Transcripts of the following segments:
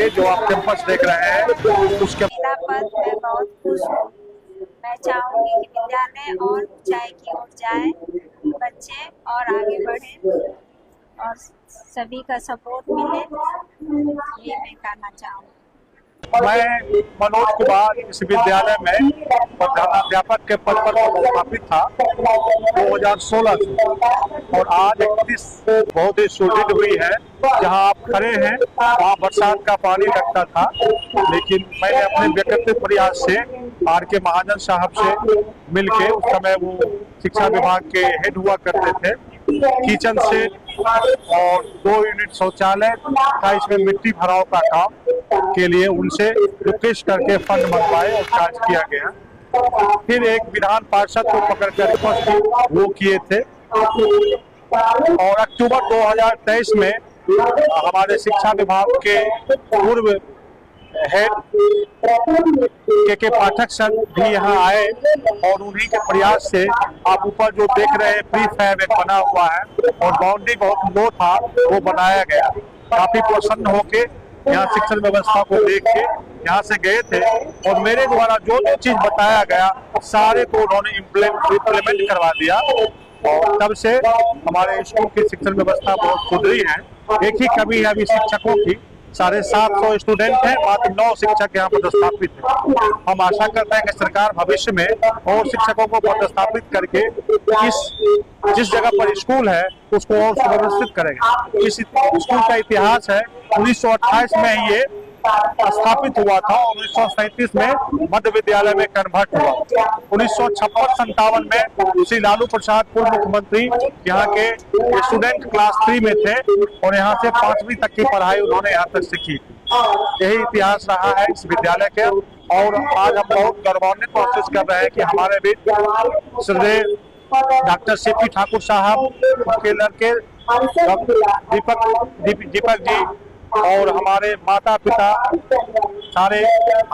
ये जो आप कैंपस देख रहे हैं उसके महिला पद में बहुत खुश हूँ। मैं चाहूंगी कि विद्यालय और ऊंचाई की ओर जाए, बच्चे और आगे बढ़े और सभी का सपोर्ट मिले, ये मैं कहना चाहूँगी। मैं मनोज कुमार इस विद्यालय में प्रधानाध्यापक के पद पर पदस्थापित था 2016 से और आज 31 बहुत ही सुदृढ़ हुई है। जहां आप खड़े हैं वहां बरसात का पानी लगता था, लेकिन मैंने अपने व्यक्तिगत प्रयास से आर के महाजन साहब से मिलके, उस समय वो शिक्षा विभाग के हेड हुआ करते थे, किचन से और 2 यूनिट शौचालय था, इसमें मिट्टी भराव का काम के लिए उनसे रिक्वेस्ट करके फंड मंगवाए और चार्ज किया गया। फिर एक विधान पार्षद को पकड़कर वो किए थे और अक्टूबर 2023 में हमारे शिक्षा विभाग के पूर्व हेड के पाठक सर भी यहाँ आए और उन्हीं के प्रयास से आप ऊपर जो देख रहे हैं प्री फैब एक बना हुआ है और बाउंड्री बहुत लो था, वो बनाया गया। काफी प्रसन्न होके यहाँ शिक्षण व्यवस्था को देख के यहाँ से गए थे और मेरे द्वारा जो जो चीज बताया गया सारे को उन्होंने इम्प्लीमेंट करवा दिया और तब से हमारे स्कूल की शिक्षण व्यवस्था बहुत सुधरी है। एक ही कमी है अभी शिक्षकों की, 750 स्टूडेंट हैं, मात्र 9 शिक्षक यहाँ पदस्थापित हैं। हम आशा करते हैं कि सरकार भविष्य में और शिक्षकों को पदस्थापित करके जिस जगह पर स्कूल है उसको और सुव्यवस्थित करेगा। इस स्कूल का इतिहास है 1928 में ही ये स्थापित हुआ था और 1937 में मध्य विद्यालय में कन्वर्ट हुआ। 1956-57 में श्री लालू प्रसाद पूर्व मुख्यमंत्री यहाँ के स्टूडेंट क्लास 3 में थे और यहाँ से 5वीं तक की पढ़ाई उन्होंने यहाँ तक से की। यही इतिहास रहा है इस विद्यालय के और आज हम बहुत गौरवान्वित महसूस कर रहे हैं कि हमारे बीच श्रद्धेय डॉक्टर सीपी ठाकुर साहब, उनके लड़के दीपक जी और हमारे माता पिता सारे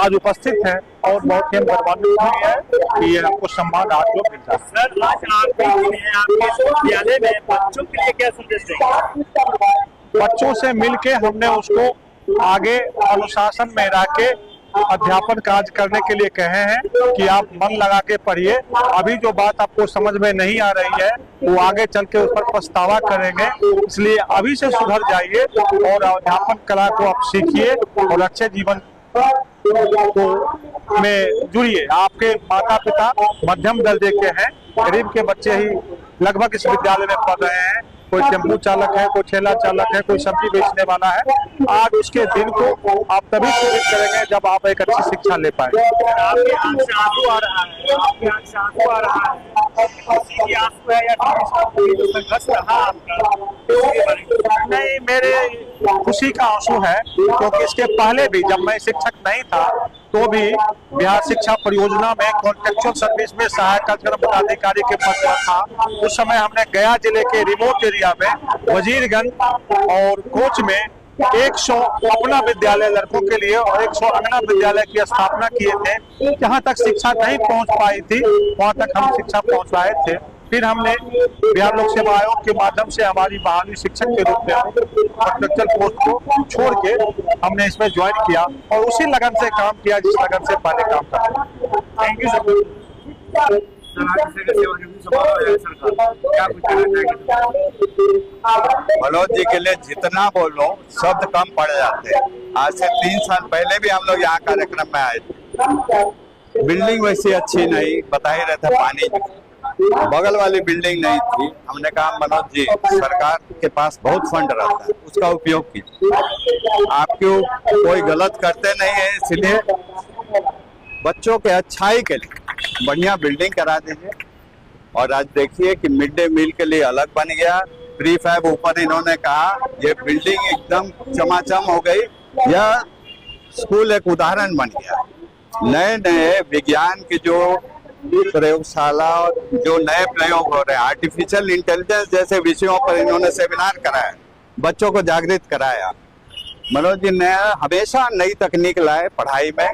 आज उपस्थित हैं और बहुत ही गौरवान्वित हुई है कि ये हमको सम्मान आज जो मिलता है। सर, आज आपके विद्यालय में बच्चों के लिए क्या संदेश देंगे? बच्चों से मिलके हमने उसको आगे अनुशासन में रह के अध्यापन कार्य करने के लिए कहे हैं कि आप मन लगा के पढ़िए। अभी जो बात आपको समझ में नहीं आ रही है वो आगे चल के उस पर पछतावा करेंगे, इसलिए अभी से सुधर जाइए और अध्यापन कला को आप सीखिए और अच्छे जीवन को में जुड़िए। आपके माता पिता मध्यम दर्जे के हैं, गरीब के बच्चे ही लगभग इस विद्यालय में पढ़ रहे हैं। कोई टेम्पू चालक है, कोई ठेला चालक है, कोई सब्जी बेचने वाला है। आज उसके दिन को आप तभी सुनिश्चित करेंगे जब आप एक अच्छी शिक्षा ले पाए। आपके आंख से आंसू आ रहा है, आपके आंख से आंसू आ रहा है, किसी की आंसू है या कोई संघर्ष रहा आपका? नहीं, मेरे खुशी का आंसू है क्योंकि इसके पहले भी जब मैं शिक्षक नहीं था तो भी बिहार शिक्षा परियोजना में कॉन्ट्रेक्चुअल सर्विस में सहायक कार्यक्रम पदाधिकारी के पद पर था। उस समय हमने गया जिले के रिमोट एरिया में वजीरगंज और कोच में 100 अपना विद्यालय लड़कों के लिए और 100 अंगना विद्यालय की स्थापना किए थे। जहां तक शिक्षा नहीं पहुंच पाई थी वहां तक हम शिक्षा पहुंचाए थे। फिर हमने बिहार लोक सेवा आयोग के माध्यम से हमारी बहाली शिक्षक के रूप में कॉन्ट्रेक्चुअल पोस्ट को छोड़ के हमने इसमें ज्वाइन किया और उसी लगन से काम किया जिस लगन से पहले काम था। Thank you sir. Manoj ji के लिए जितना बोलो शब्द कम पड़ जाते हैं। आज से 3 साल पहले भी हम लोग यहाँ कार्यक्रम में आए थे। बिल्डिंग वैसी अच्छी नहीं, बता ही रहे थे, पानी बगल वाली बिल्डिंग नहीं थी। हमने कहा मनोज जी सरकार के पास बहुत फंड रहता है, उसका उपयोग कीजिए। आप क्यों कोई गलत करते नहीं है, इसलिए बच्चों के अच्छाई के लिए बढ़िया बिल्डिंग करा दीजिए। और आज देखिए कि मिड डे मील के लिए अलग बन गया, प्री फैब ऊपर इन्होंने कहा, ये बिल्डिंग एकदम चमाचम हो गई। यह स्कूल एक उदाहरण बन गया। नए नए विज्ञान की जो प्रयोगशाला और जो नए प्रयोग हो रहे हैं, आर्टिफिशियल इंटेलिजेंस जैसे विषयों पर इन्होंने सेमिनार कराया, बच्चों को जागृत कराया। मनोज जी ने हमेशा नई तकनीक लाए पढ़ाई में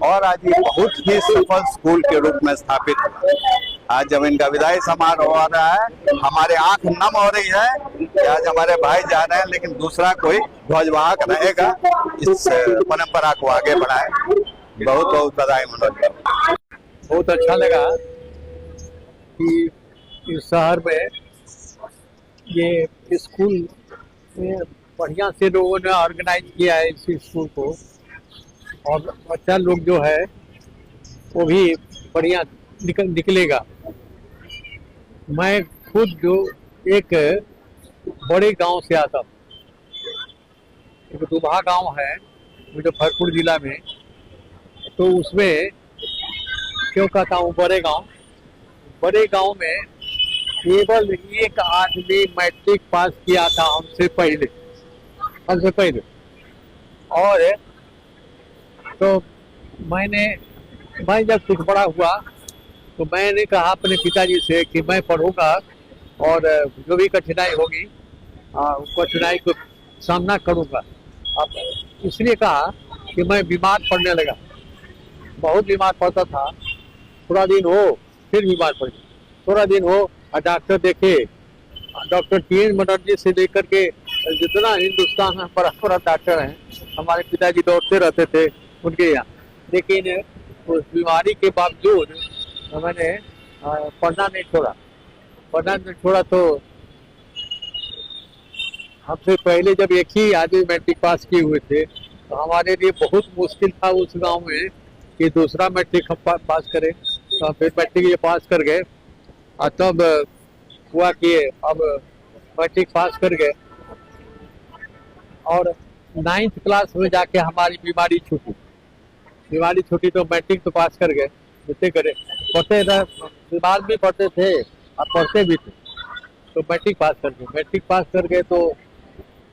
और आज ये बहुत ही सफल स्कूल के रूप में स्थापित हुआ। आज जब इनका विदाई समारोह हो रहा है, हमारे आंख नम हो रही है कि आज हमारे भाई जा रहे हैं, लेकिन दूसरा कोई ध्वजवाहक रहेगा, इस परंपरा को आगे बढ़ाए। बहुत बहुत बधाई मनोज जी। बहुत अच्छा लगा कि इस शहर में ये स्कूल में बढ़िया से लोगों ने ऑर्गेनाइज किया है इस स्कूल को, और बच्चा लोग जो है वो भी बढ़िया निकलेगा। मैं खुद जो एक बड़े गांव से आता हूँ, एक दुबहा गांव है मुजफ्फरपुर जिला में, तो उसमें क्यों कहता हूँ बड़े गांव में केवल एक आदमी मैट्रिक पास किया था हमसे पहले। और तो मैं जब कुछ बड़ा हुआ तो मैंने कहा अपने पिताजी से कि मैं पढ़ूंगा और जो भी कठिनाई होगी उस कठिनाई को सामना करूंगा। अब इसलिए कहा कि मैं बीमार पड़ने लगा, बहुत बीमार पड़ता था, थोड़ा दिन हो फिर बीमार पड़ गया, थोड़ा दिन हो और डॉक्टर देखे, डॉक्टर टी.एन. बनर्जी से लेकर के जितना हिंदुस्तान में बड़ा बड़ा डॉक्टर हैं, हमारे पिताजी दौड़ते रहते थे उनके यहाँ, लेकिन उस बीमारी के बावजूद मैंने पढ़ना नहीं छोड़ा। तो हमसे पहले जब एक ही आदमी मैट्रिक पास किए हुए थे, तो हमारे लिए बहुत मुश्किल था उस गांव में कि दूसरा मैट्रिक हम पास करें। तो फिर मैट्रिक ये पास कर गए, और तब हुआ कि अब मैट्रिक पास कर गए और 9th क्लास में जाके हमारी बीमारी छूटी तो मैट्रिक तो पास कर गए। जितने करे पढ़ते रहे, बीमार भी पढ़ते थे और पढ़ते भी थे, तो मैट्रिक पास कर गए। तो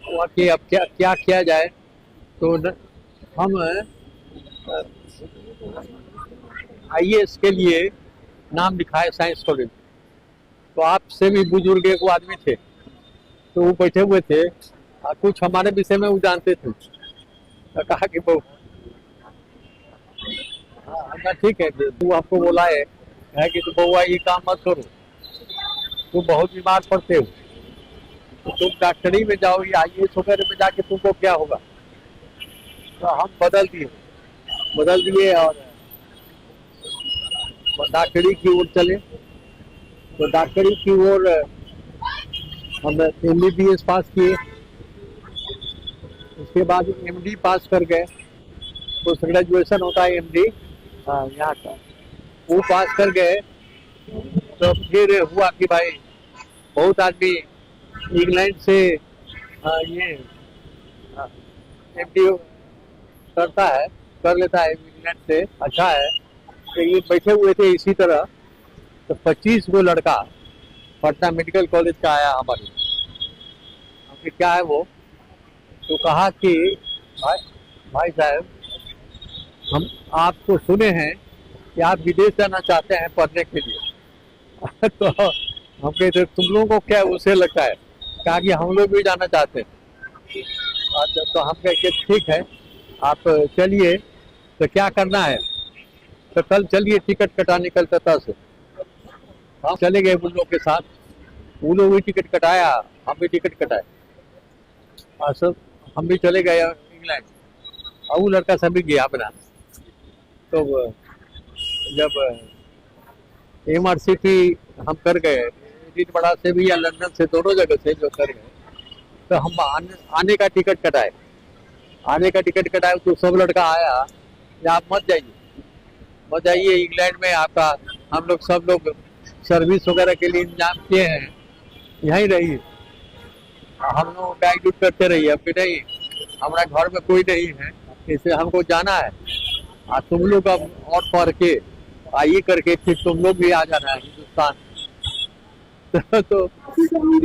हुआ कि अब क्या किया जाए, तो हम IAS के लिए नाम लिखाए साइंस कॉलेज। तो आपसे भी बुजुर्ग एक आदमी थे, तो वो बैठे हुए थे और कुछ हमारे विषय में वो जानते थे। तो कहा कि वो ठीक है, तू आपको बोला है कि तुम बउआ ये काम मत करो, तुम बहुत बीमार पड़ते हो, तो तुम डॉक्टरी में जाओ या IAS वगैरह में जाके तुमको क्या होगा। तो हम बदल दिए और डॉक्टरी की ओर चले। तो डॉक्टरी की ओर हम MBBS पास किए, उसके बाद MD पास कर गए। पोस्ट ग्रेजुएशन होता है MD यहाँ का, वो पास कर गए। तो फिर हुआ कि भाई बहुत आदमी इंग्लैंड से ये MD कर लेता है इंग्लैंड से, अच्छा है। तो ये बैठे हुए थे इसी तरह, तो 25 गो लड़का पटना मेडिकल कॉलेज का आया हमारे। हमने क्या है वो, तो कहा कि भाई साहब, हम आपको सुने हैं कि आप विदेश जाना चाहते हैं पढ़ने के लिए। तो हम कहते तुम लोगों को क्या उसे लगता है, कहा कि हम लोग भी जाना चाहते हैं। तो हम कहे ठीक है, आप चलिए, तो क्या करना है, तो कल चलिए टिकट कटाने कलकत्ता से। हम चले गए उन लोग के साथ, वो लोग भी टिकट कटाया, हम भी टिकट कटाए, और सब हम भी चले गए इंग्लैंड, और वो लड़का सब भी गया अपना। तो जब MRCP हम कर गए, एडिनबरा से भी या लंदन से, दोनों जगह से जो कर गए, तो हम आने का टिकट कटाए। तो सब लड़का आया, आप मत जाइए इंग्लैंड में, आपका हम लोग सब लोग सर्विस वगैरह के लिए इंतजाम किए हैं, यहीं रहिए, हम लोग गाइड करते रहिए। अब नहीं, हमारा घर में कोई नहीं है, इससे हमको जाना है, और तुम लोग अब और पढ़ के IE करके फिर तुम लोग भी आ जाना है हिंदुस्तान। तो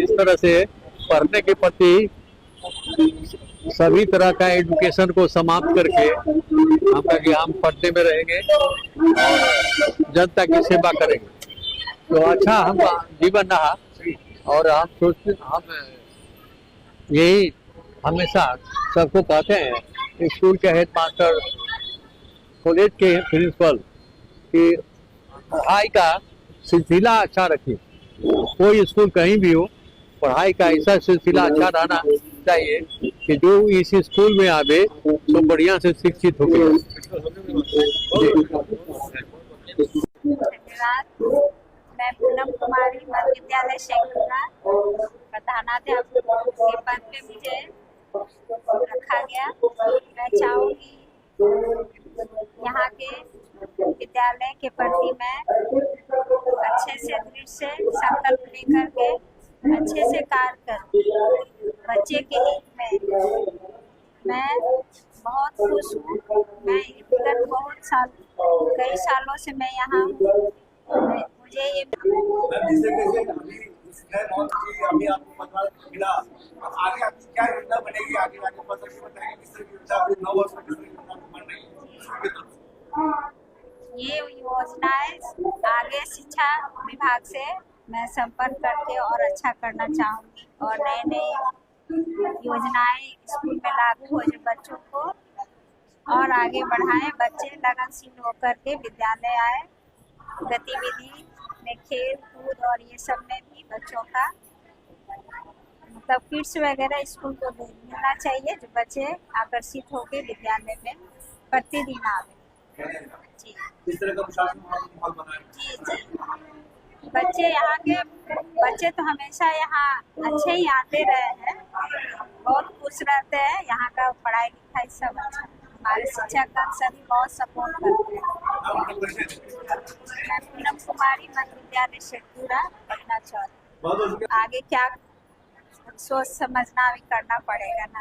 इस तरह से पढ़ने के प्रति सभी तरह का एजुकेशन को समाप्त करके हम पढ़ने में रहेंगे और जनता की सेवा करेंगे। तो अच्छा हम जीवन रहा, और हम सोचते, हम यही हमेशा सबको कहते हैं, स्कूल के हेडमास्टर, कॉलेज के प्रिंसिपल, कि पढ़ाई का सिलसिला अच्छा रखे। कोई स्कूल कहीं भी हो, पढ़ाई का ऐसा सिलसिला अच्छा रहना चाहिए कि जो इस स्कूल में आवे तो बढ़िया से शिक्षित हो गए। धन्यवाद। मैं पूनम कुमारी मध्य विद्यालय शेखपुरा प्रधानाध्यापक के पद पे मुझे रखा गया। मैं चाहूँगी यहाँ के विद्यालय के प्रति मैं अच्छे से दृढ़ से संकल्प लेकर के अच्छे से कार्य करूँ बच्चे के हित में। मैं बहुत खुश हूँ। मैं विगत कई सालों से मैं यहाँ हूँ। मुझे ये अभी आपको पता मिला, आगे आपकी क्या योजना बनेगी? आगे फसल की बताएंगे किस तरह की योजना आपकी 9 वर्ष में किस तरह की योजना बन रही है? ये योजनाएं आगे शिक्षा विभाग से मैं संपर्क करके और अच्छा करना चाहूँगी और नए नए योजनाएं स्कूल में लागू हो जो बच्चों को और आगे बढ़ाएं। बच्चे लगनशील होकर के विद्यालय आए। गतिविधि में खेल कूद और ये सब में भी बच्चों का मतलब किट्स वगैरह स्कूल को मिलना चाहिए जो बच्चे आकर्षित होकर विद्यालय में प्रतिदिन आवे। जी इस तरह का प्रशासन माहौल बनाए। जी बच्चे यहाँ के बच्चे तो हमेशा यहाँ अच्छे ही आते रहे हैं, बहुत खुश रहते हैं। यहाँ का पढ़ाई लिखाई सब अच्छा, हमारे शिक्षक सभी बहुत सपोर्ट करते हैं। मैं पूनम कुमारी मध्य विद्यालय शेखपुरा पटना चौक। आगे क्या सोच समझना भी करना पड़ेगा ना।